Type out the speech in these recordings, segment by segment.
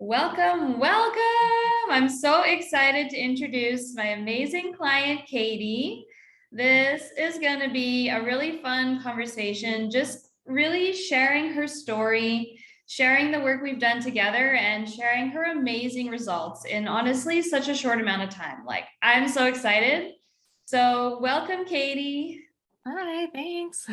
Welcome, welcome. I'm so excited to introduce my amazing client, Katie. This is going to be a really fun conversation, just really sharing her story, sharing the work we've done together, and sharing her amazing results in honestly such a short amount of time. I'm so excited. So, welcome, Katie. Hi, thanks.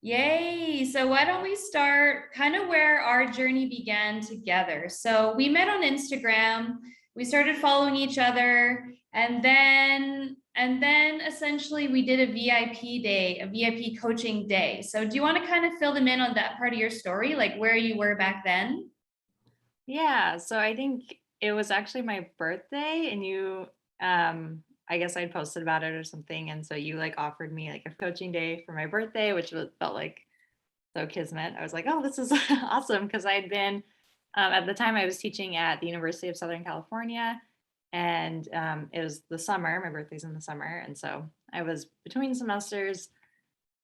Yay. So why don't we start kind of where our journey began together? So we met on Instagram, we started following each other, and then essentially we did a VIP day, a VIP coaching day. So do you want to kind of fill them in on that part of your story, like where you were back then? Yeah, so I think it was actually my birthday and I guess I'd posted about it or something. And so you like offered me like a coaching day for my birthday, which felt like so kismet. I was like, oh, this is awesome. Cause I'd been, at the time I was teaching at the University of Southern California and it was the summer, my birthday's in the summer. And so I was between semesters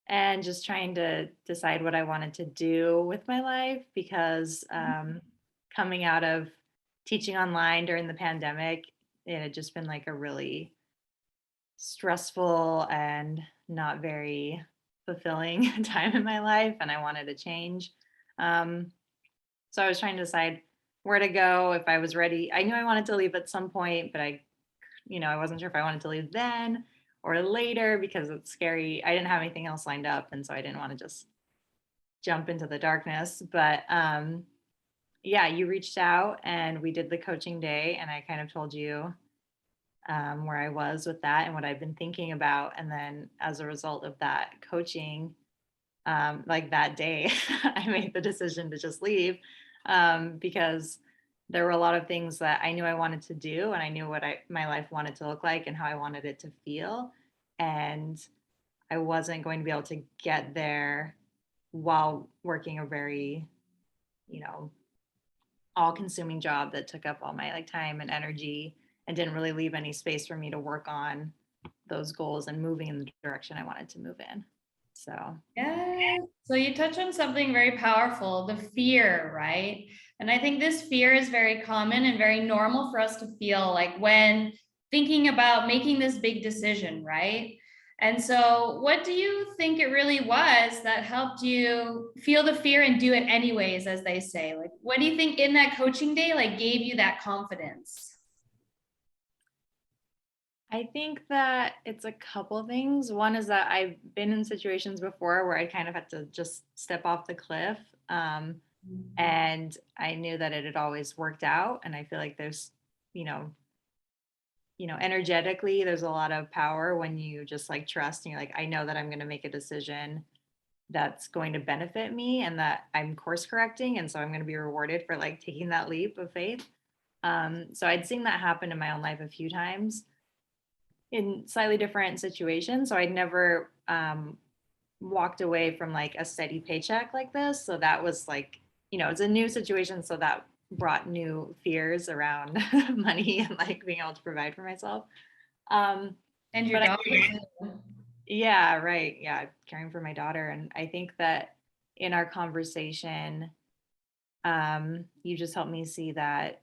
and just trying to decide what I wanted to do with my life because coming out of teaching online during the pandemic, it had just been like a really stressful and not very fulfilling time in my life, and I wanted to change. Um, so I was trying to decide where to go if I was ready. I knew I wanted to leave at some point, but I wasn't sure if I wanted to leave then or later because it's scary. I didn't have anything else lined up, and so I didn't want to just jump into the darkness. But yeah, you reached out and we did the coaching day, and I kind of told you where I was with that and what I've been thinking about. And then as a result of that coaching, like that day, I made the decision to just leave because there were a lot of things that I knew I wanted to do, and I knew what my life wanted to look like and how I wanted it to feel. And I wasn't going to be able to get there while working a very, you know, all consuming job that took up all my like time and energy and didn't really leave any space for me to work on those goals and moving in the direction I wanted to move in. So, Yeah. So you touch on something very powerful, the fear, right? And I think this fear is very common and very normal for us to feel like when thinking about making this big decision, right? And so, what do you think it really was that helped you feel the fear and do it anyways, as they say? Like, what do you think in that coaching day, like, gave you that confidence? I think that it's a couple things. One is that I've been in situations before where I kind of had to just step off the cliff. And I knew that it had always worked out. And I feel like there's, you know, energetically, there's a lot of power when you just like trust and you're like, I know that I'm going to make a decision that's going to benefit me and that I'm course correcting. And so I'm going to be rewarded for like taking that leap of faith. So I'd seen that happen in my own life a few times in slightly different situations. So I'd never walked away from like a steady paycheck like this. So that was like, it's a new situation. So that brought new fears around money and like being able to provide for myself. Um, And your but I, daughter too. yeah, right. Yeah, caring for my daughter. And I think that in our conversation, you just helped me see that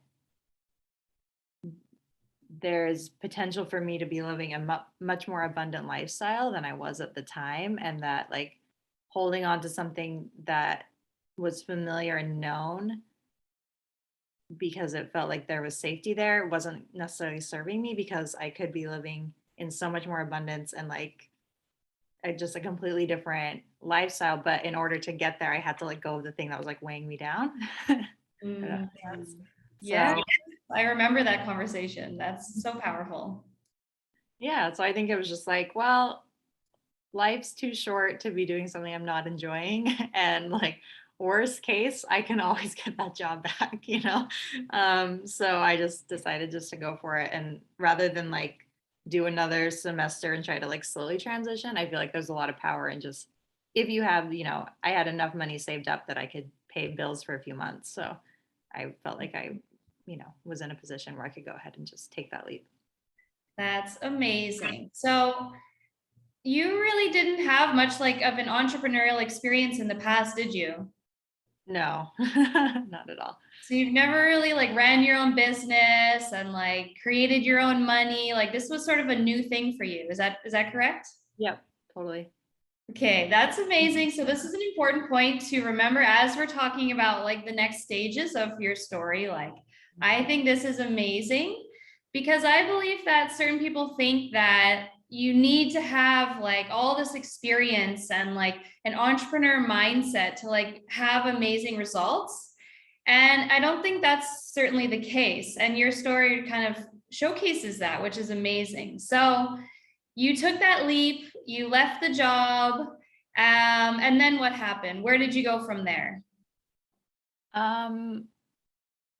there's potential for me to be living a much more abundant lifestyle than I was at the time. And that, like, holding on to something that was familiar and known because it felt like there was safety there wasn't necessarily serving me because I could be living in so much more abundance and like just a completely different lifestyle. But in order to get there, I had to let go of the thing that was like weighing me down. If that Mm, makes sense. yeah, So I remember that conversation. That's so powerful. yeah, so I think it was just like, well, life's too short to be doing something I'm not enjoying. And like, worst case, I can always get that job back. So I just decided just to go for it. And rather than like do another semester and try to like slowly transition, I feel like there's a lot of power in just if you have, I had enough money saved up that I could pay bills for a few months. So I felt like I, was in a position where I could go ahead and just take that leap. That's amazing. So you really didn't have much like of an entrepreneurial experience in the past, did you? No, not at all. So you've never really like ran your own business and like created your own money. Like this was sort of a new thing for you. Is that correct? Yep, totally. Okay, that's amazing. So this is an important point to remember as we're talking about like the next stages of your story. Like I think this is amazing because I believe that certain people think that you need to have like all this experience and like an entrepreneur mindset to like have amazing results. And I don't think that's certainly the case. And your story kind of showcases that, which is amazing. So you took that leap, you left the job, and then what happened? Where did you go from there? Um,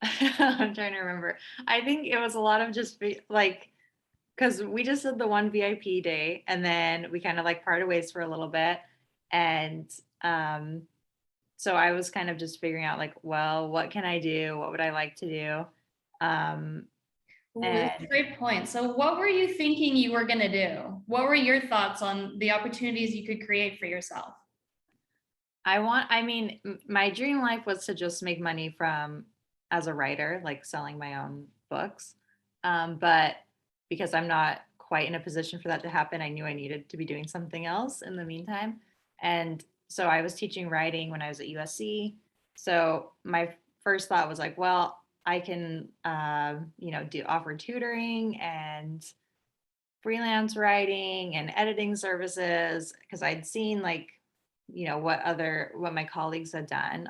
I'm trying to remember. I think it was a lot of just like, because we just did the one VIP day and then we kind of like parted ways for a little bit. And um, so I was kind of just figuring out like, well, what can I do? What would I like to do? Um, Ooh, that's a and great point. So, what were you thinking you were going to do? What were your thoughts on the opportunities you could create for yourself? I mean, my dream life was to just make money from as a writer, like selling my own books. But because I'm not quite in a position for that to happen, I knew I needed to be doing something else in the meantime. And so I was teaching writing when I was at USC. So my first thought was like, well, I can, do offer tutoring and freelance writing and editing services because I'd seen like, what my colleagues had done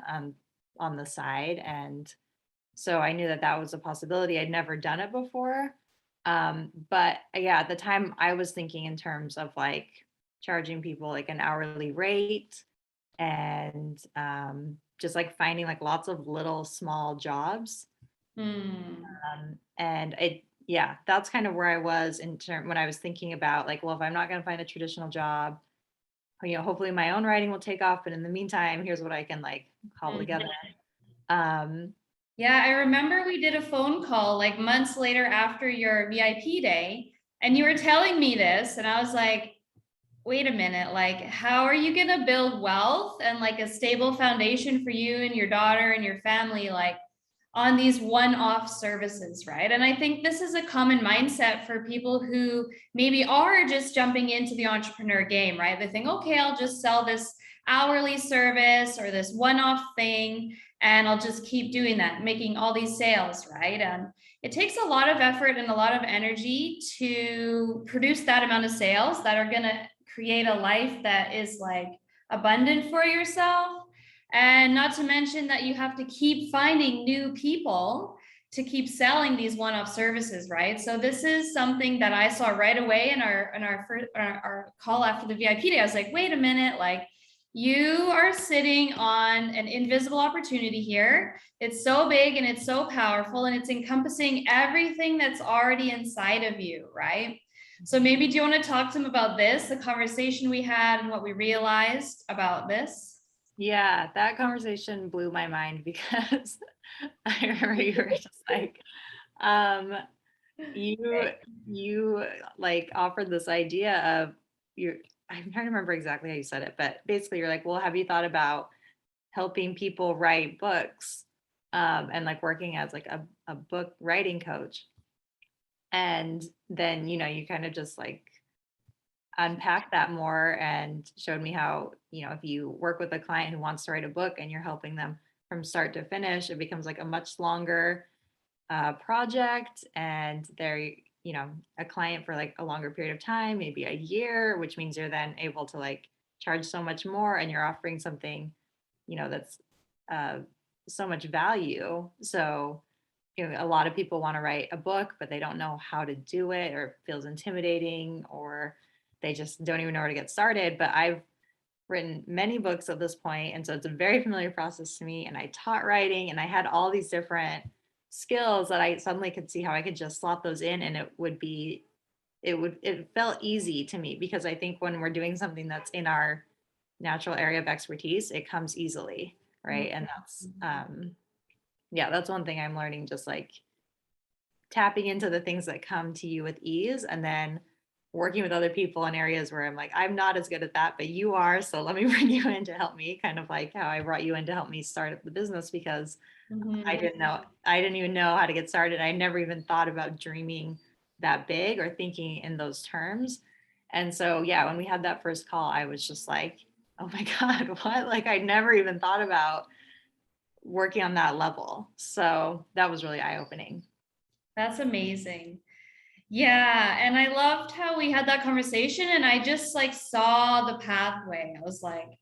on the side. And so I knew that that was a possibility. I'd never done it before. But yeah, at the time I was thinking in terms of like charging people like an hourly rate and just like finding like lots of little small jobs. Hmm. And yeah, that's kind of where I was in term when I was thinking about like, well, if I'm not going to find a traditional job, hopefully my own writing will take off. But in the meantime, here's what I can like cobble together. Um, Yeah, I remember we did a phone call like months later after your VIP day, and you were telling me this, and I was like, wait a minute, like, how are you going to build wealth and like a stable foundation for you and your daughter and your family, like on these one-off services, right? And I think this is a common mindset for people who maybe are just jumping into the entrepreneur game, right? They think, okay, I'll just sell this hourly service or this one-off thing, and I'll just keep doing that, making all these sales, right? And it takes a lot of effort and a lot of energy to produce that amount of sales that are going to create a life that is like abundant for yourself. And not to mention that you have to keep finding new people to keep selling these one-off services, right? So this is something that I saw right away in our first our call after the VIP day. I was like, wait a minute, like you are sitting on an invisible opportunity here. It's so big and it's so powerful and it's encompassing everything that's already inside of you, right? So maybe do you want to talk to them about this, the conversation we had and what we realized about this? yeah, that conversation blew my mind because I remember you were just like, um, you you like offered this idea of you. I'm trying to remember exactly how you said it, but basically you're like, well, have you thought about helping people write books and like working as like a book writing coach? And then, you kind of just like unpack that more and showed me how, if you work with a client who wants to write a book and you're helping them from start to finish, it becomes like a much longer project and they're, a client for like a longer period of time, maybe a year, which means you're then able to like charge so much more and you're offering something, that's uh, so much value. So, a lot of people want to write a book, but they don't know how to do it or it feels intimidating or they just don't even know where to get started. But I've written many books at this point, and so it's a very familiar process to me. And I taught writing, and I had all these different skills that I suddenly could see how I could just slot those in, and it felt easy to me because I think when we're doing something that's in our natural area of expertise, it comes easily, right? And that's yeah, that's one thing I'm learning, just like tapping into the things that come to you with ease and then working with other people in areas where I'm like, I'm not as good at that, but you are. So let me bring you in to help me, kind of like how I brought you in to help me start up the business, because Mhm. I didn't even know how to get started. I never even thought about dreaming that big or thinking in those terms. And so, yeah, when we had that first call, I was just like, oh my God, what? Like, I never even thought about working on that level. So that was really eye opening. That's amazing. Yeah, and I loved how we had that conversation and I just like saw the pathway. I was like,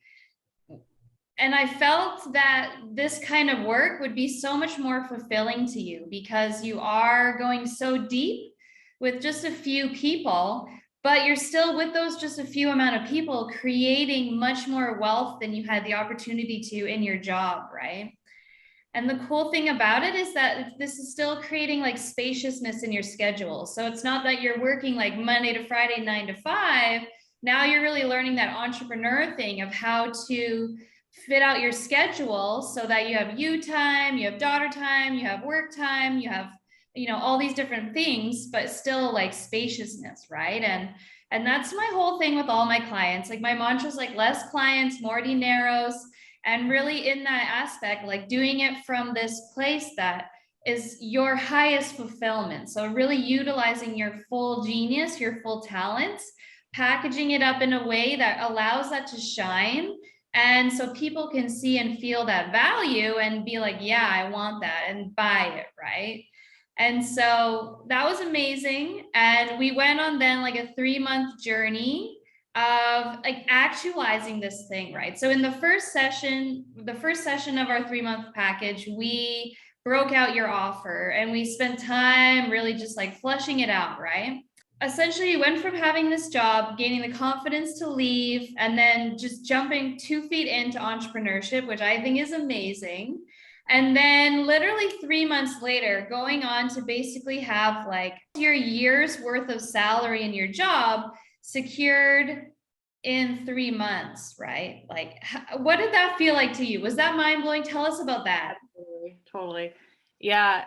and I felt that this kind of work would be so much more fulfilling to you because you are going so deep with just a few people, but you're still with those just a few amount of people creating much more wealth than you had the opportunity to in your job, right? And the cool thing about it is that this is still creating like spaciousness in your schedule. So it's not that you're working like Monday to Friday, 9 to 5. Now you're really learning that entrepreneur thing of how to fit out your schedule so that you have you time, you have daughter time, you have work time, you have, all these different things, but still like spaciousness, right? And that's my whole thing with all my clients. Like my mantra is like less clients, more dineros, and really in that aspect, like doing it from this place that is your highest fulfillment. So really utilizing your full genius, your full talents, packaging it up in a way that allows that to shine. And so people can see and feel that value and be like, yeah, I want that, and buy it, right? And so that was amazing. And we went on then like a 3 month journey of like actualizing this thing, right? So in the first session of our 3 month package, we broke out your offer and we spent time really just like flushing it out, right? Essentially, you went from having this job, gaining the confidence to leave, and then just jumping 2 feet into entrepreneurship, which I think is amazing. And then, literally 3 months later, going on to basically have like your year's worth of salary in your job secured in 3 months, right? Like, what did that feel like to you? Was that mind blowing? Tell us about that. Totally. Totally. Yeah.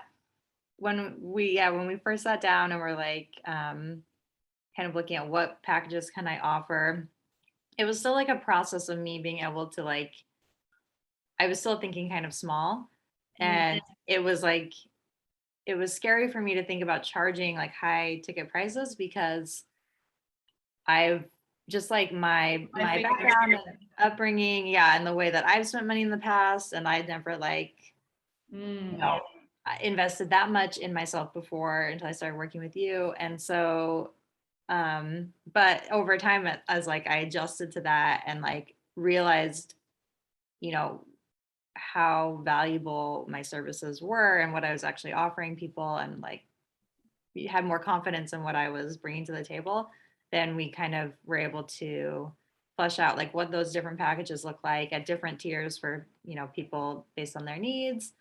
When we first sat down and we're like, kind of looking at what packages can I offer, it was still like a process of me being able to like, I was still thinking kind of small. And it was like, it was scary for me to think about charging like high ticket prices, because I've just like I my figured. background and upbringing, yeah, and the way that I've spent money in the past, and I'd never like, you Mm. know, I invested that much in myself before until I started working with you. And so, but over time, as like I adjusted to that and like realized, you know, how valuable my services were and what I was actually offering people, and like had more confidence in what I was bringing to the table, then we kind of were able to flesh out like what those different packages look like at different tiers for, people based on their needs,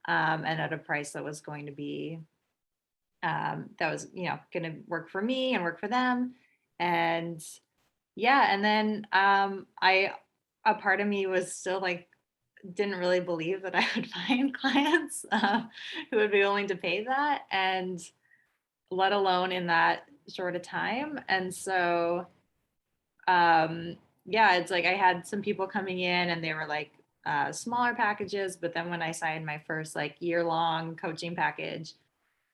and at a price that was going to be, that was, going to work for me and work for them. And yeah, and then a part of me was still like, didn't really believe that I would find clients who would be willing to pay that, and let alone in that short a time. And so, yeah, it's like I had some people coming in and they were like smaller packages, but then when I signed my first like year long coaching package,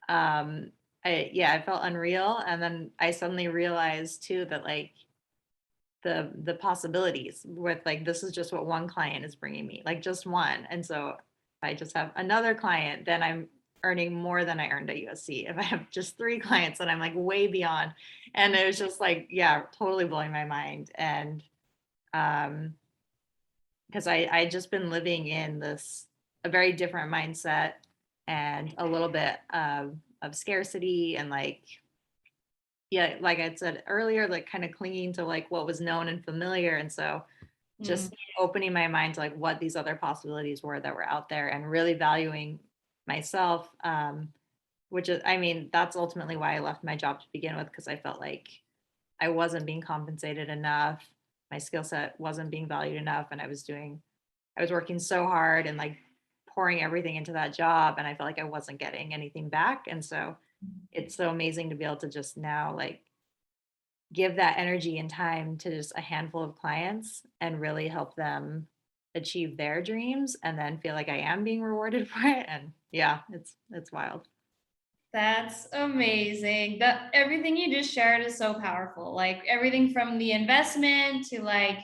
I felt unreal. And then I suddenly realized too that like the possibilities with like, this is just what one client is bringing me, like just one. And so if I just have another client, then I'm earning more than I earned at USC. If I have just 3 clients, then I'm like way beyond. And it was just like, yeah, totally blowing my mind. And because I just been living in this a very different mindset, and a little bit of scarcity, and like, yeah, like I said earlier, like kind of clinging to like what was known and familiar. And so Mm. just opening my mind to like what these other possibilities were that were out there, and really valuing myself, which is, I mean, that's ultimately why I left my job to begin with, because I felt like I wasn't being compensated enough, my skill set wasn't being valued enough, and I was working so hard and like pouring everything into that job, and I felt like I wasn't getting anything back. And so it's so amazing to be able to just now like give that energy and time to just a handful of clients and really help them achieve their dreams and then feel like I am being rewarded for it. And yeah, it's wild. That's amazing. That everything you just shared is so powerful. Like everything from the investment to like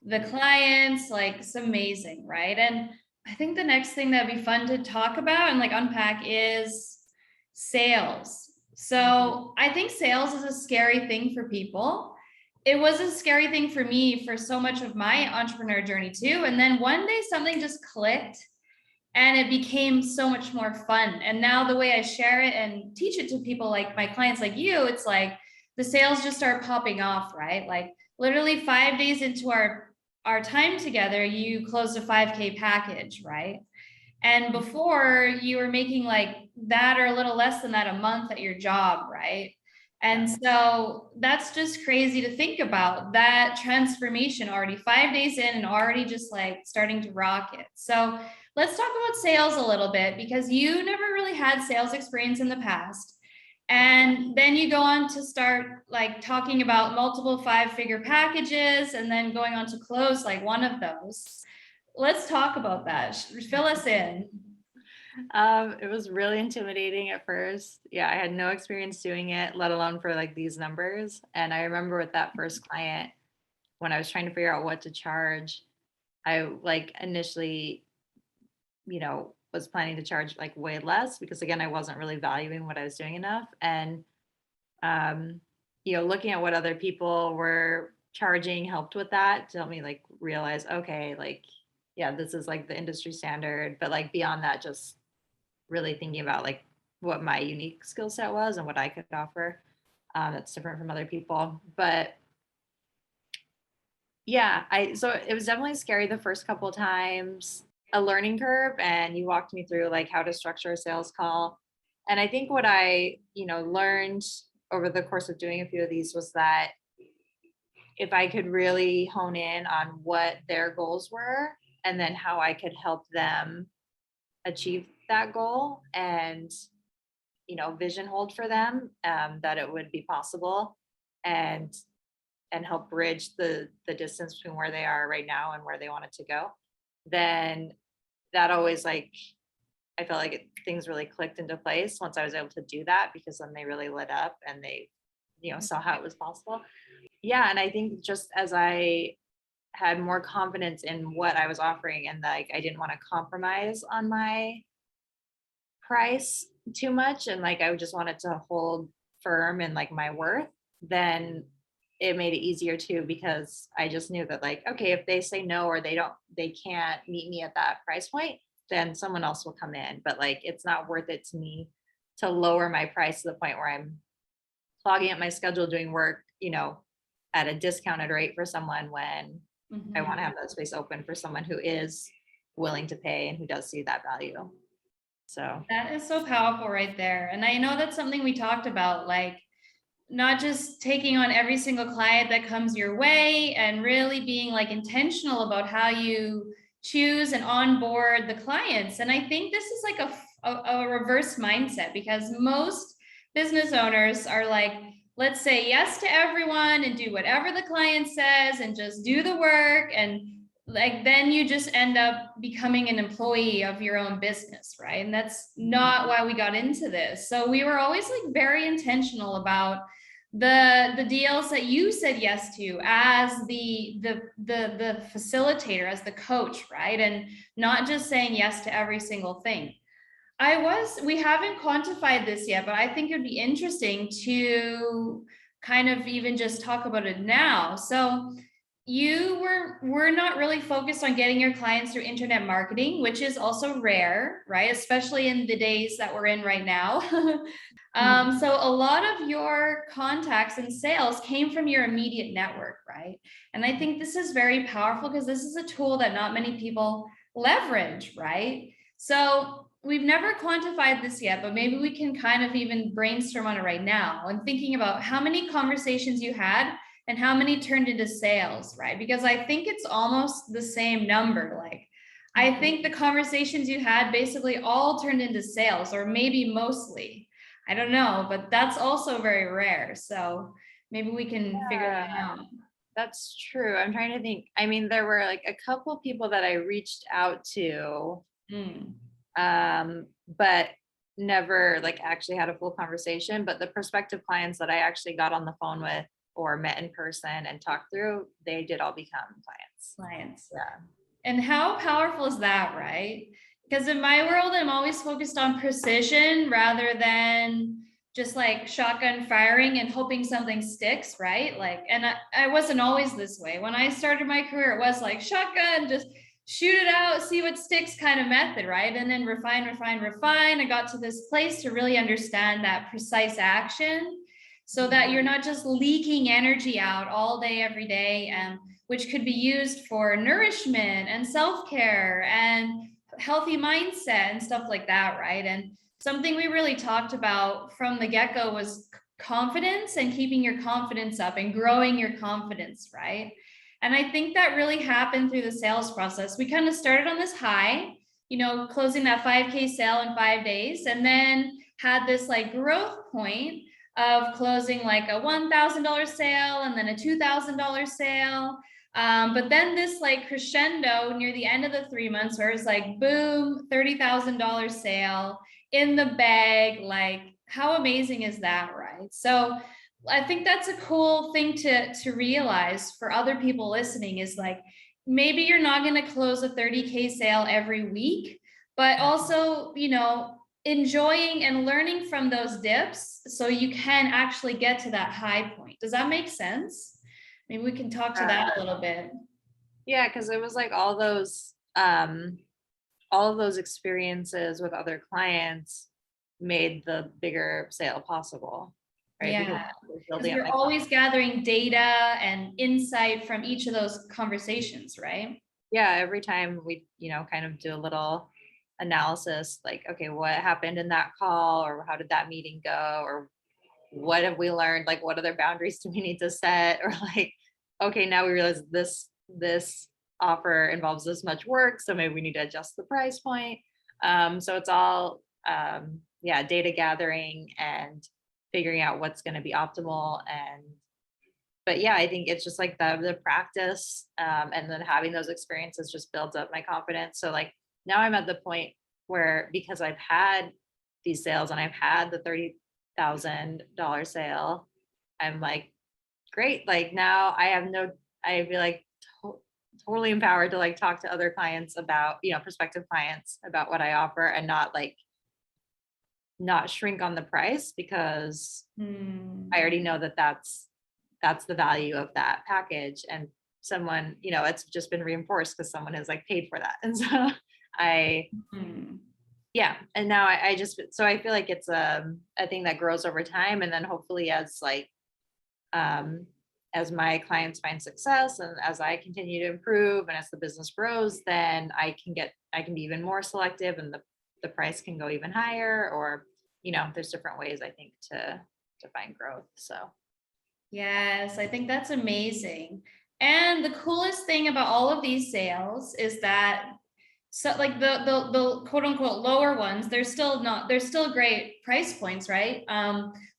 the clients, like it's amazing, right? And I think the next thing that'd be fun to talk about and like unpack is sales. Mhm. So I think sales is a scary thing for people. It was a scary thing for me for so much of my entrepreneur journey too. And then one day something just clicked and it became so much more fun. And now the way I share it and teach it to people like my clients like you, it's like the sales just start popping off, right? Like literally 5 days into our time together, you closed a 5K package, right? And before you were making like that or a little less than that a month at your job, right? Yeah. And so that's just crazy to think about that transformation already 5 days in and already just like starting to rock it. So let's talk about sales a little bit because you never really had sales experience in the past. And then you go on to start like talking about multiple 5-figure packages and then going on to close like one of those. Let's talk about that. Fill us in. It was really intimidating at first. Yeah, I had no experience doing it, let alone for like these numbers. And I remember with that first client, when I was trying to figure out what to charge, I like initially, was planning to charge like way less because again, I wasn't really valuing what I was doing enough. And um, looking at what other people were charging helped with that to help me like realize, okay, like, yeah, this is like the industry standard. But like beyond that, just really thinking about like what my unique skill set was and what I could offer. That's different from other people. But yeah, so it was definitely scary the first couple of times, a learning curve, and you walked me through like how to structure a sales call. And I think what I, learned over the course of doing a few of these was that if I could really hone in on what their goals were and then how I could help them achieve that goal and vision hold for them, that it would be possible and help bridge the distance between where they are right now and where they want it to go, then that always like I felt like things really clicked into place once I was able to do that because then they really lit up and they saw how it was possible. Yeah, and I think just as I had more confidence in what I was offering and like I didn't want to compromise on my price too much and like I just wanted to hold firm in like my worth, then it made it easier too because I just knew that like, okay, if they say no or they can't meet me at that price point, then someone else will come in. But like it's not worth it to me to lower my price to the point where I'm clogging up my schedule doing work, at a discounted rate for someone when I want to Mhm. have that space open for someone who is willing to pay and who does see that value. So That is so powerful right there. And I know that's something we talked about, like not just taking on every single client that comes your way and really being like intentional about how you choose and onboard the clients. And I think this is like a reverse mindset because most business owners are like, let's say yes to everyone and do whatever the client says and just do the work. And like then you just end up becoming an employee of your own business, right? And that's not why we got into this. So we were always like very intentional about the deals that you said yes to as the facilitator, as the coach, right? And not just saying yes to every single thing. We haven't quantified this yet, but I think it'd be interesting to kind of even just talk about it now. So we're not really focused on getting your clients through internet marketing, which is also rare, right? Especially in the days that we're in right now. Mhm. So a lot of your contacts and sales came from your immediate network, right? And I think this is very powerful because this is a tool that not many people leverage, right? So we've never quantified this yet, but maybe we can kind of even brainstorm on it right now and thinking about how many conversations you had and how many turned into sales, right? Because I think it's almost the same number. Like, I think the conversations you had basically all turned into sales, or maybe mostly. I don't know, but that's also very rare. So Maybe we can figure that Yeah, out. that's true. I'm trying to think. I mean, there were like a couple people that I reached out to, Mm. but never like actually had a full conversation. But the prospective clients that I actually got on the phone with or met in person and talked through, they did all become clients. Clients. Yeah. And how powerful is that, right? Because in my world, I'm always focused on precision rather than just like shotgun firing and hoping something sticks, right? Like, and I wasn't always this way. When I started my career, it was like shotgun, just shoot it out, see what sticks kind of method, right? And then refine, refine, refine. I got to this place to really understand that precise action so that you're not just leaking energy out all day, every day. And which could be used for nourishment and self-care and healthy mindset and stuff like that, right? And something we really talked about from the get-go was confidence and keeping your confidence up and growing your confidence, right? And I think that really happened through the sales process. We kind of started on this high, closing that 5K sale in 5 days, and then had this like growth point of closing like a $1,000 sale and then a $2,000 sale. But then this like crescendo near the end of the 3 months where it's like, boom, $30,000 sale in the bag. Like, how amazing is that, right? So I think that's a cool thing to realize for other people listening is like, maybe you're not going to close a 30K sale every week, but also, enjoying and learning from those dips so you can actually get to that high point. Does that make sense? Maybe we can talk to that a little bit. Yeah, because it was like all of those experiences with other clients made the bigger sale possible, right? Because Yeah, I was because building up you're my always gathering data and insight from each of those conversations, right? yeah, every time we, kind of do a little analysis, like, okay, what happened in that call, or how did that meeting go, or what have we learned? Like, what other boundaries do we need to set? Or like, okay, now we realize this offer involves this much work, so maybe we need to adjust the price point. So it's all yeah, data gathering and figuring out what's going to be optimal. And but yeah, I think it's just like the practice, and then having those experiences just builds up my confidence. So like now I'm at the point where, because I've had these sales and I've had the $30,000 sale, I'm like, great. Like now I feel like totally empowered to like talk to other clients about, prospective clients about what I offer, and not shrink on the price, because I already know that that's the value of that package. And someone, it's just been reinforced because someone has like paid for that. And so I, Hmm. yeah. And now I just, so I feel like it's a thing that grows over time. And then hopefully as my clients find success and as I continue to improve and as the business grows, then I can be even more selective, and the price can go even higher, or, there's different ways I think to find growth. So Yes, I think that's amazing. And the coolest thing about all of these sales is that so like the quote unquote lower ones, they're still great price points, right?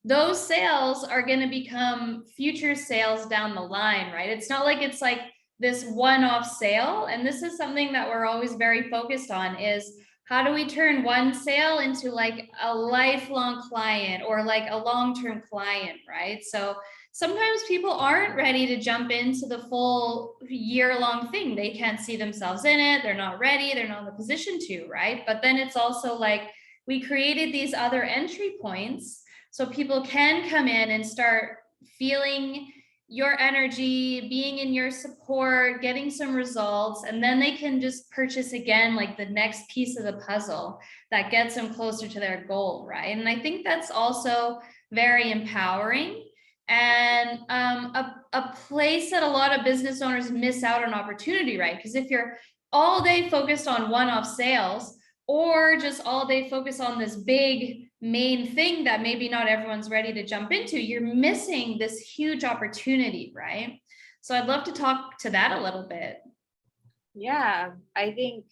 Those sales are going to become future sales down the line, right? It's not like it's like this one-off sale. And this is something that we're always very focused on is how do we turn one sale into like a lifelong client or like a long-term client, right? So sometimes people aren't ready to jump into the full year-long thing. They can't see themselves in it. They're not ready. They're not in the position to, right? But then it's also like we created these other entry points so people can come in and start feeling your energy, being in your support, getting some results, and then they can just purchase again, like the next piece of the puzzle that gets them closer to their goal, right? And I think that's also very empowering and a place that a lot of business owners miss out on opportunity, right? Because if you're all day focused on one-off sales or just all day focused on this big main thing that maybe not everyone's ready to jump into, you're missing this huge opportunity, right? So I'd love to talk to that a little bit. yeah, I think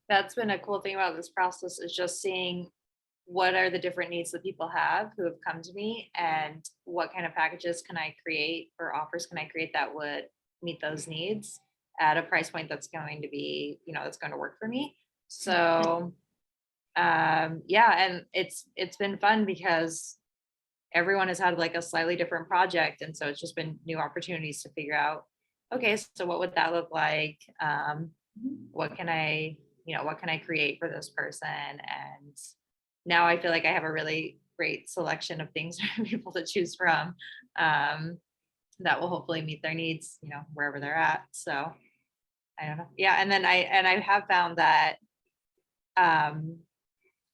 that's been a cool thing about this process, is just seeing what are the different needs that people have who have come to me, and what kind of packages can I create or offers can I create that would meet those needs at a price point that's going to be, that's going to work for me. So yeah, and it's been fun because everyone has had like a slightly different project, and so it's just been new opportunities to figure out, okay, so what would that look like? What can I, what can I create for this person? And now I feel like I have a really great selection of things for people to choose from, that will hopefully meet their needs, wherever they're at. So I don't know. Yeah. And then I have found that um,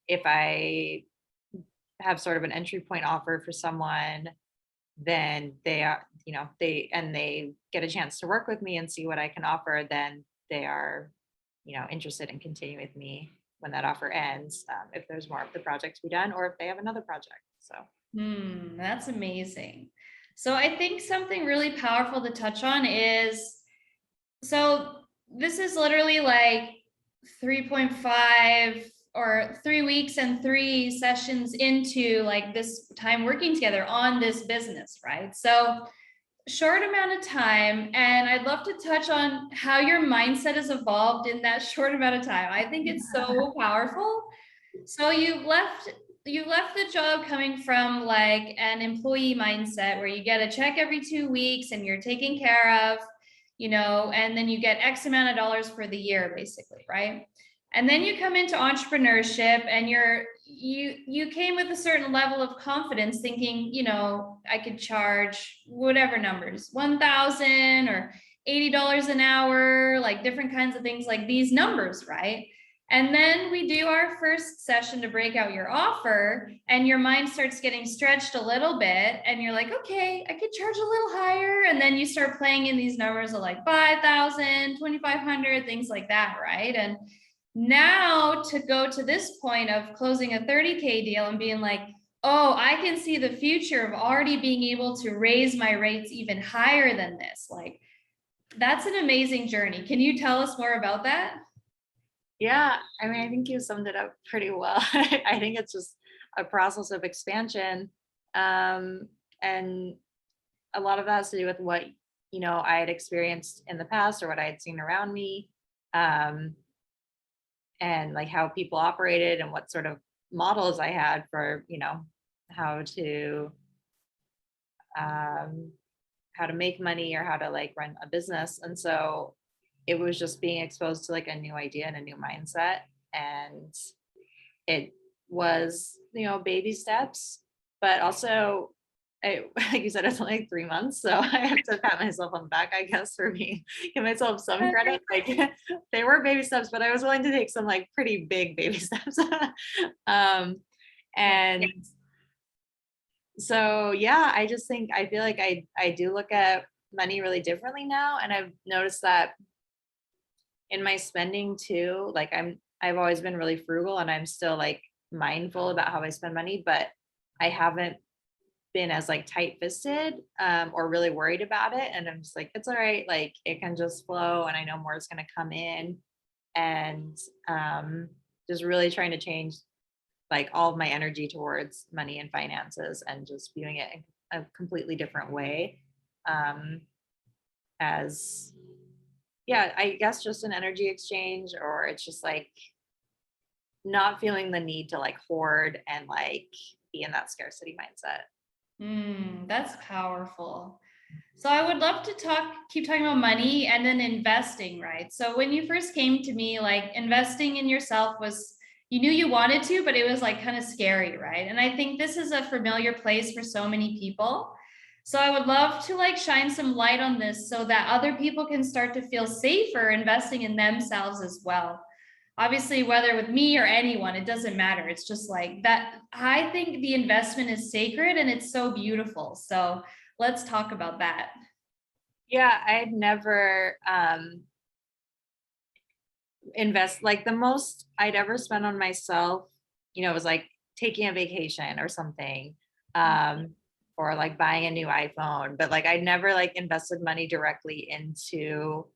if I have sort of an entry point offer for someone, then they are, they get a chance to work with me and see what I can offer, then they are, interested in continuing with me when that offer ends, if there's more of the project to be done, or if they have another project. So That's amazing. So I think something really powerful to touch on is, so this is literally like 3.5 or 3 weeks and 3 sessions into like this time working together on this business, right? So short amount of time, and I'd love to touch on how your mindset has evolved in that short amount of time. I think it's so powerful. So you left the job coming from like an employee mindset where you get a check every 2 weeks and you're taken care of, and then you get X amount of dollars for the year, basically, right? And then you come into entrepreneurship and you came with a certain level of confidence thinking, I could charge whatever numbers, 1,000 or $80 an hour, like different kinds of things like these numbers, right? And then we do our first session to break out your offer, and your mind starts getting stretched a little bit. And you're like, okay, I could charge a little higher. And then you start playing in these numbers of like 5,000, 2,500, things like that, right? And now to go to this point of closing a 30K deal and being like, oh, I can see the future of already being able to raise my rates even higher than this. Like, that's an amazing journey. Can you tell us more about that? yeah, I mean, I think you summed it up pretty well. I think it's just a process of expansion. And a lot of that has to do with what, I had experienced in the past or what I had seen around me. Um, and like how people operated and what sort of models I had for, how to um, how to make money or how to like run a business. And so it was just being exposed to like a new idea and a new mindset. And it was, baby steps, but also like you said, it's only like 3 months. So I have to pat myself on the back, I guess, for me, give myself some credit. Like they were baby steps, but I was willing to take some like pretty big baby steps. And so yeah, I just think I feel like I do look at money really differently now. And I've noticed that in my spending too, like I've always been really frugal, and I'm still like mindful about how I spend money, but I haven't been as like tight-fisted, or really worried about it. And I'm just like, it's all right, like it can just flow, and I know more is going to come in. And just really trying to change like all of my energy towards money and finances, and just viewing it in a completely different way, as yeah, I guess just an energy exchange, or it's just like not feeling the need to like hoard and like be in that scarcity mindset. That's powerful. So I would love to keep talking about money and then investing, right? So when you first came to me, like investing in yourself was, you knew you wanted to, but it was like kind of scary, right? And I think this is a familiar place for so many people. So I would love to like shine some light on this so that other people can start to feel safer investing in themselves as well. Obviously, whether with me or anyone, it doesn't matter. It's just like that. I think the investment is sacred and it's so beautiful. So let's talk about that. Yeah, I'd never invest, like the most I'd ever spent on myself, was like taking a vacation or something. Or like buying a new iPhone, but like I never like invested money directly into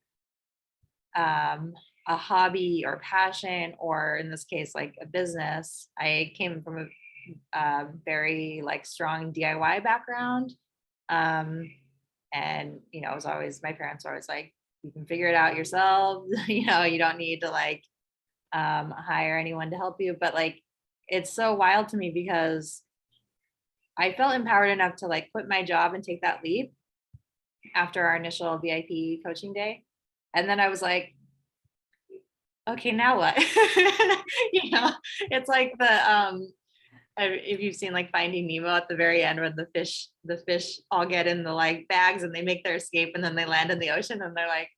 a hobby or passion, or in this case, like a business. I came from a very like strong DIY background. Um, and it was always, my parents were always like, you can figure it out yourself. You don't need to like hire anyone to help you. But like, it's so wild to me because I felt empowered enough to like quit my job and take that leap after our initial VIP coaching day. And then I was like, okay, now what? you know, it's like if you've seen like Finding Nemo at the very end, when the fish all get in the like bags and they make their escape and then they land in the ocean and they're like,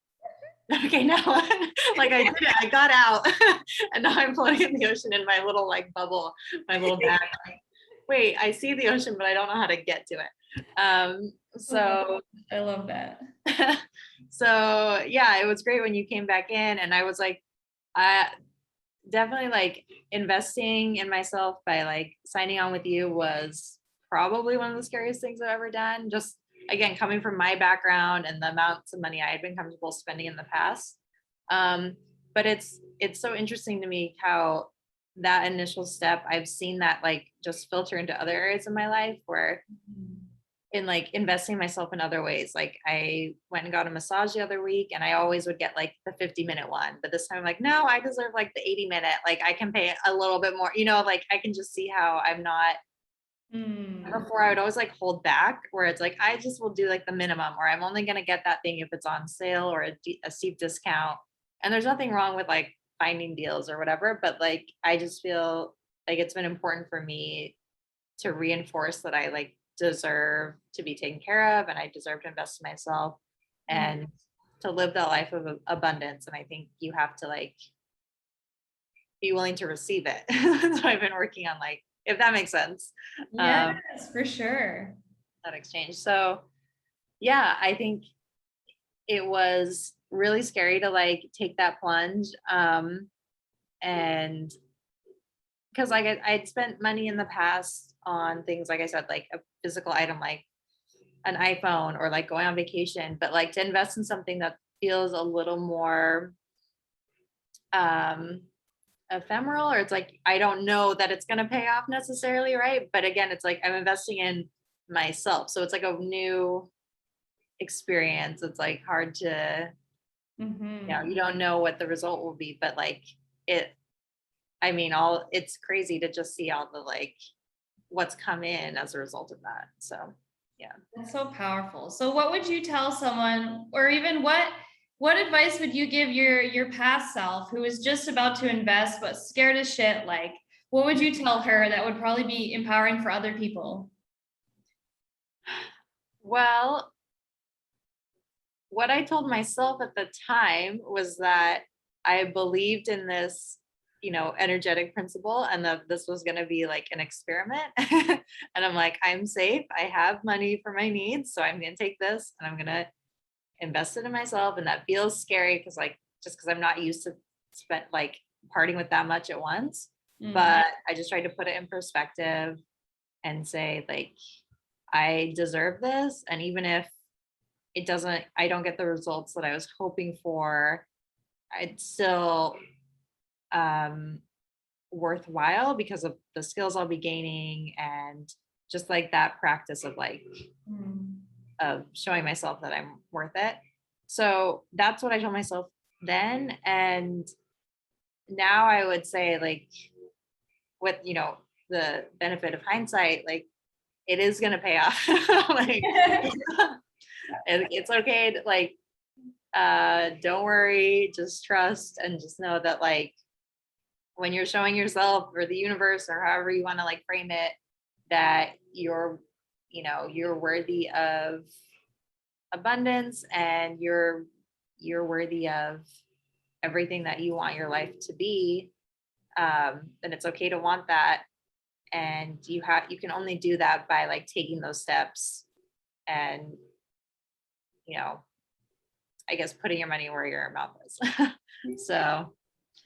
okay, now what? Like I did it, I got out and now I'm floating in the ocean in my little like bubble, my little bag. Like, wait, I see the ocean, but I don't know how to get to it. So I love that. so yeah, it was great when you came back in, and I was like, I definitely like investing in myself by like signing on with you was probably one of the scariest things I've ever done. Just again, coming from my background and the amounts of money I had been comfortable spending in the past. But it's so interesting to me how that initial step, I've seen that like just filter into other areas of my life where in like investing in myself in other ways. Like I went and got a massage the other week and I always would get like the 50-minute one. But this time I'm like, no, I deserve like the 80-minute. Like I can pay a little bit more, like I can just see how I'm not. Before I would always like hold back where it's like, I just will do like the minimum, or I'm only going to get that thing if it's on sale or a steep discount. And there's nothing wrong with like finding deals or whatever. But like, I just feel like it's been important for me to reinforce that I like deserve to be taken care of and I deserve to invest in myself and to live that life of abundance. And I think you have to like be willing to receive it. So I've been working on like, if that makes sense. Yes, for sure. That exchange. So yeah, I think it was really scary to like take that plunge. And because like I'd spent money in the past on things, like I said, like a physical item like an iPhone or like going on vacation, but like to invest in something that feels a little more ephemeral, or it's like I don't know that it's going to pay off necessarily, right? But again, it's like I'm investing in myself, so it's like a new experience. It's like hard to you don't know what the result will be, but like it I mean, it's crazy to just see all the like what's come in as a result of that. So yeah. That's so powerful. So what would you tell someone, or even what advice would you give your past self who is just about to invest but scared as shit? Like, what would you tell her that would probably be empowering for other people? Well, what I told myself at the time was that I believed in this, energetic principle, and that this was going to be like an experiment. And I'm like, I'm safe. I have money for my needs. So I'm going to take this and I'm going to invest it in myself. And that feels scary because like, just because I'm not used to spend like parting with that much at once. But I just tried to put it in perspective and say like, I deserve this. And even if I don't get the results that I was hoping for, it's still worthwhile because of the skills I'll be gaining and just like that practice of like of showing myself that I'm worth it. So that's what I told myself then. And now I would say like with the benefit of hindsight, like it is gonna pay off. Like it's okay to like don't worry, just trust and just know that like when you're showing yourself or the universe or however you want to like frame it, that you're worthy of abundance and you're worthy of everything that you want your life to be. Then it's okay to want that. And you can only do that by like taking those steps and, I guess putting your money where your mouth is. So,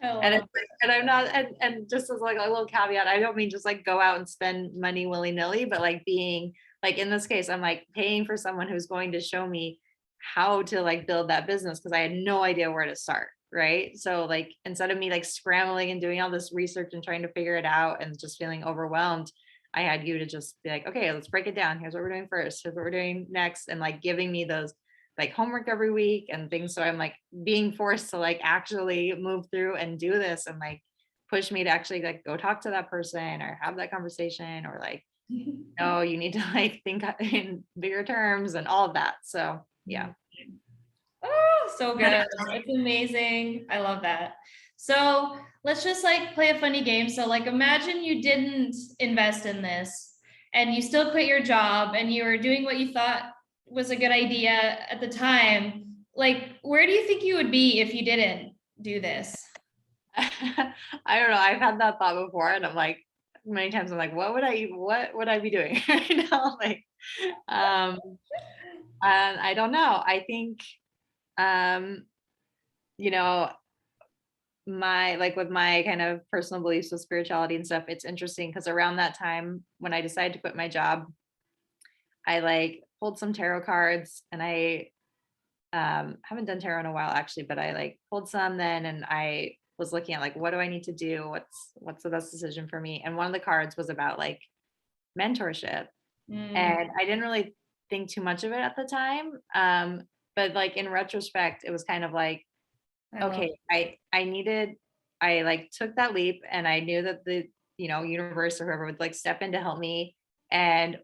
and I'm not, and just as like a little caveat, I don't mean just like go out and spend money willy-nilly, but like being like, in this case, I'm like paying for someone who's going to show me how to like build that business because I had no idea where to start. right? So like instead of me like scrambling and doing all this research and trying to figure it out and just feeling overwhelmed, I had you to just be like, okay, let's break it down. Here's what we're doing first. Here's what we're doing next. And like giving me those like homework every week and things. So I'm like being forced to like actually move through and do this and like push me to actually like go talk to that person or have that conversation or like, no, you need to like think in bigger terms and all of that. So yeah. Oh, so good. It's amazing. I love that. So let's just like play a funny game. So like imagine you didn't invest in this and you still quit your job and you were doing what you thought was a good idea at the time. Like, where do you think you would be if you didn't do this? I don't know. I've had that thought before and I'm like many times I'm like, what would I be doing? You know, like um and I don't know. I think um, you know, my like with my kind of personal beliefs with spirituality and stuff, it's interesting because around that time when I decided to quit my job, I like pulled some tarot cards and I haven't done tarot in a while actually, but I like pulled some then and I was looking at like what do I need to do? What's the best decision for me? And one of the cards was about like mentorship. Mm, And I didn't really think too much of it at the time. But like in retrospect, it was kind of like, I love okay, I like took that leap and I knew that the, universe or whoever would like step in to help me. And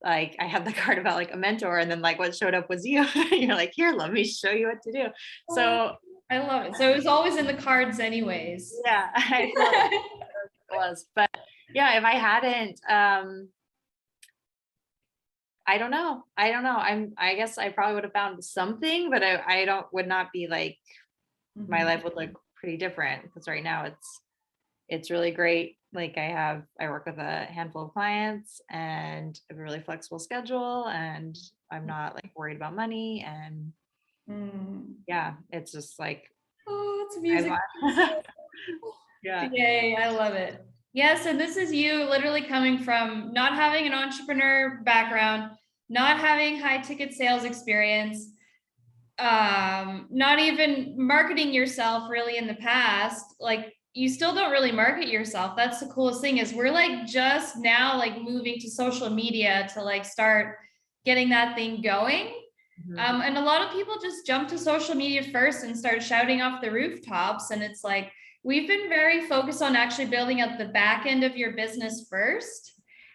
like I had the card about like a mentor, and then like what showed up was you. You're like, here, let me show you what to do. it. So I love it. So it was always in the cards anyways. yeah, I feel like it was. But yeah, if I hadn't, I don't know. I don't know. I guess I probably would have found something, but I don't would not be like my Mhm. life would look pretty different because right now it's really great. Like I work with a handful of clients and I have a really flexible schedule and I'm not like worried about money and Mm. yeah, it's just like Oh, it's I'm music. yeah. Yay, I love it. Yes, and this is you literally coming from not having an entrepreneur background, not having high ticket sales experience, not even marketing yourself really in the past. Like you still don't really market yourself. That's the coolest thing is we're like just now like moving to social media to like start getting that thing going. Mhm. And a lot of people just jump to social media first and start shouting off the rooftops. And it's like, we've been very focused on actually building up the back end of your business first.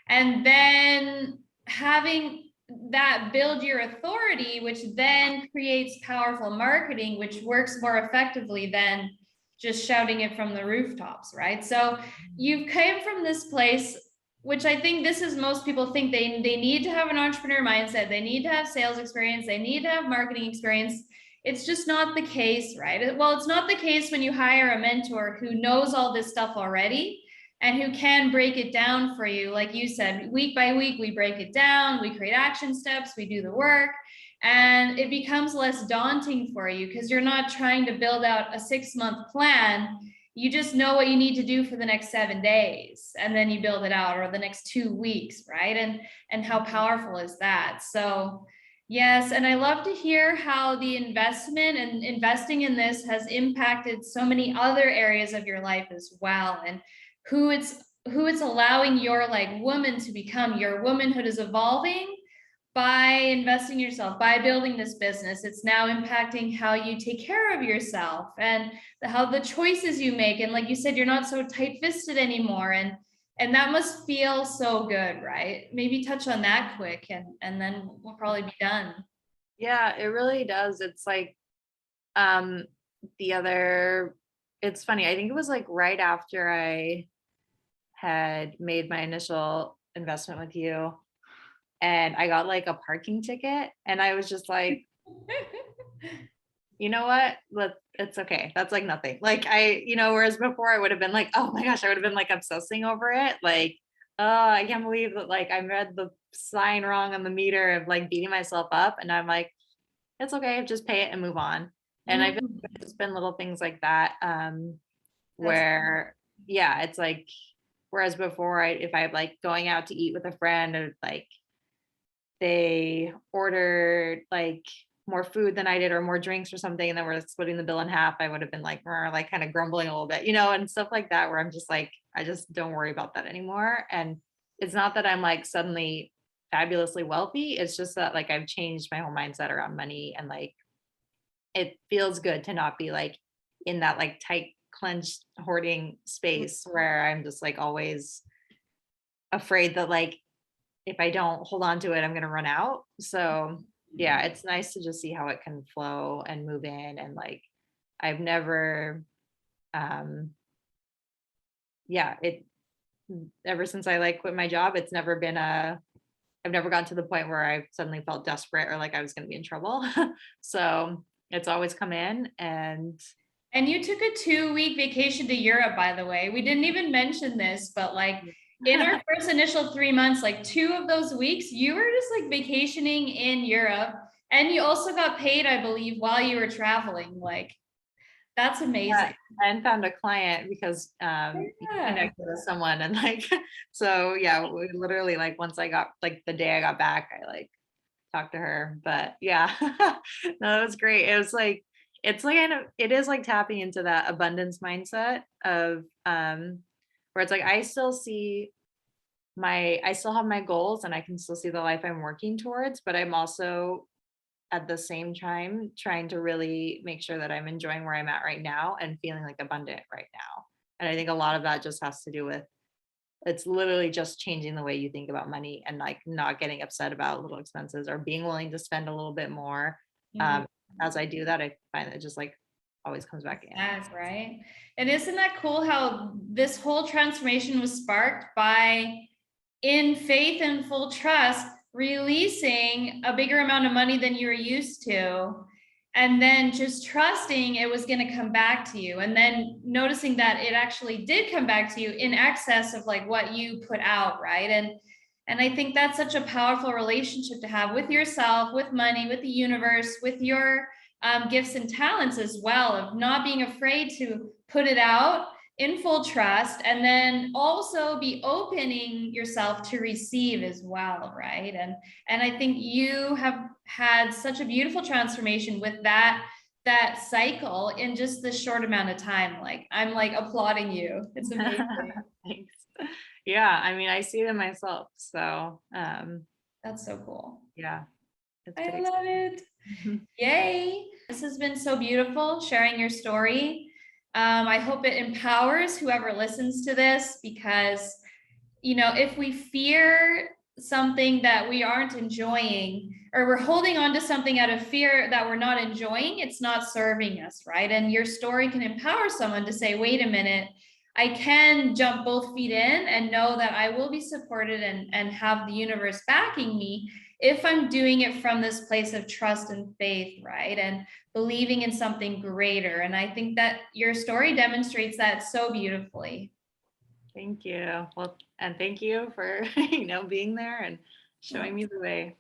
And then having that build your authority, which then creates powerful marketing, which works more effectively than just shouting it from the rooftops, right? So you came from this place which I think this is most people think they need to have an entrepreneur mindset, they need to have sales experience, they need to have marketing experience. It's just not the case, right? Well, it's not the case when you hire a mentor who knows all this stuff already and who can break it down for you. Like you said, week by week, we break it down, we create action steps, we do the work, and it becomes less daunting for you because you're not trying to build out a 6-month plan. You just know what you need to do for the next 7 days and then you build it out, or the next 2 weeks, right? And how powerful is that? So yes, and I love to hear how the investment and investing in this has impacted so many other areas of your life as well, and who it's allowing your like woman to become. Your womanhood is evolving by investing in yourself, by building this business. It's now impacting how you take care of yourself and how the choices you make. And like you said, you're not so tight-fisted anymore. And that must feel so good, right? Maybe touch on that quick and then we'll probably be done. Yeah, it really does. It's like um the other it's funny. I think it was like right after I had made my initial investment with you and I got like a parking ticket and I was just like, you know what? It's okay. That's like nothing. Like whereas before I would have been like, oh my gosh, I would have been like obsessing over it. Like, oh, I can't believe that like I read the sign wrong on the meter of like beating myself up. And I'm like, it's okay, just pay it and move on. And I feel Mm, like it's been little things like that. that's Where yeah, it's like whereas before if I'm like going out to eat with a friend or like they ordered like more food than I did or more drinks or something, and then we're splitting the bill in half, I would have been like, "Rrr," like kind of grumbling a little bit, and stuff like that, where I'm just like, I just don't worry about that anymore. And it's not that I'm like suddenly fabulously wealthy. It's just that like I've changed my whole mindset around money, and like it feels good to not be like in that like tight clenched hoarding space where I'm just like always afraid that like if I don't hold on to it, I'm gonna run out. So yeah, it's nice to just see how it can flow and move in. And like I've never um yeah, it ever since I like quit my job, it's never been I've never gotten to the point where I suddenly felt desperate or like I was gonna be in trouble. So it's always come in. And And you took a 2-week vacation to Europe, by the way. We didn't even mention this, but like in our first initial 3 months, like 2 of those weeks, you were just like vacationing in Europe. And you also got paid, I believe, while you were traveling. Like, that's yeah, amazing. and found a client because you Yeah. connected with someone and like so yeah, we literally like once I got like the day I got back, I like talked to her. But yeah, no, it was great. It was like it's like kind of it is like tapping into that abundance mindset of where it's like I still have my goals and I can still see the life I'm working towards, but I'm also at the same time trying to really make sure that I'm enjoying where I'm at right now and feeling like abundant right now. And I think a lot of that just has to do with it's literally just changing the way you think about money and like not getting upset about little expenses or being willing to spend a little bit more. Mhm. Um, as I do that, I find that it just like always comes back in. That's right. And isn't that cool how this whole transformation was sparked by, in faith and full trust, releasing a bigger amount of money than you were used to, and then just trusting it was going to come back to you, and then noticing that it actually did come back to you in excess of like what you put out, right? And I think that's such a powerful relationship to have with yourself, with money, with the universe, with your gifts and talents as well, of not being afraid to put it out in full trust, and then also be opening yourself to receive as well, right? And I think you have had such a beautiful transformation with that cycle in just this short amount of time. Like, I'm like applauding you. It's amazing. Thanks. Yeah, I mean, I see it in myself. So That's so cool. yeah, it's I been love it. exciting. Yay. This has been so beautiful sharing your story. I hope it empowers whoever listens to this, because, if we fear something that we aren't enjoying, or we're holding on to something out of fear that we're not enjoying, it's not serving us, right? And your story can empower someone to say, wait a minute, I can jump both feet in and know that I will be supported and have the universe backing me if I'm doing it from this place of trust and faith, right? And believing in something greater. And I think that your story demonstrates that so beautifully. Thank you. Well, and thank you for being there and showing me the way.